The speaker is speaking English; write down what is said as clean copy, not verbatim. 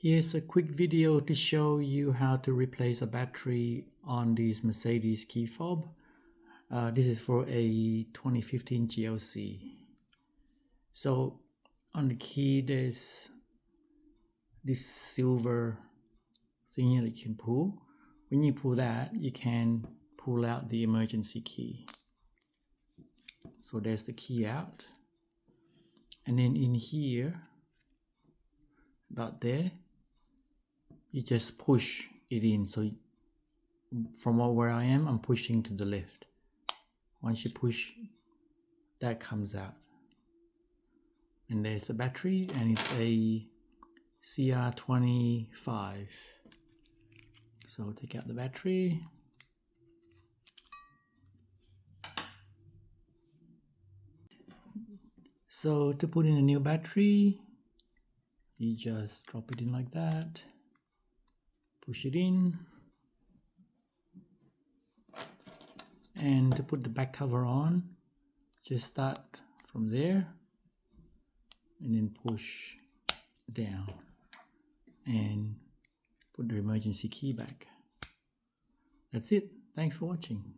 Here's a quick video to show you how to replace a battery on this Mercedes key fob. This is for a 2015 GLC. So on the key there's this silver thing here that you can pull. When you pull that, you can pull out the emergency key. So there's the key out. And then in here, about there, you just push it in. So from where I am, I'm pushing to the left. Once you push, that comes out. And there's the battery, and it's a CR25. So take out the battery. So to put in a new battery, you just drop it in like that, push it in, and to put the back cover on, just start from there and then push down and put the emergency key back. That's it. Thanks for watching.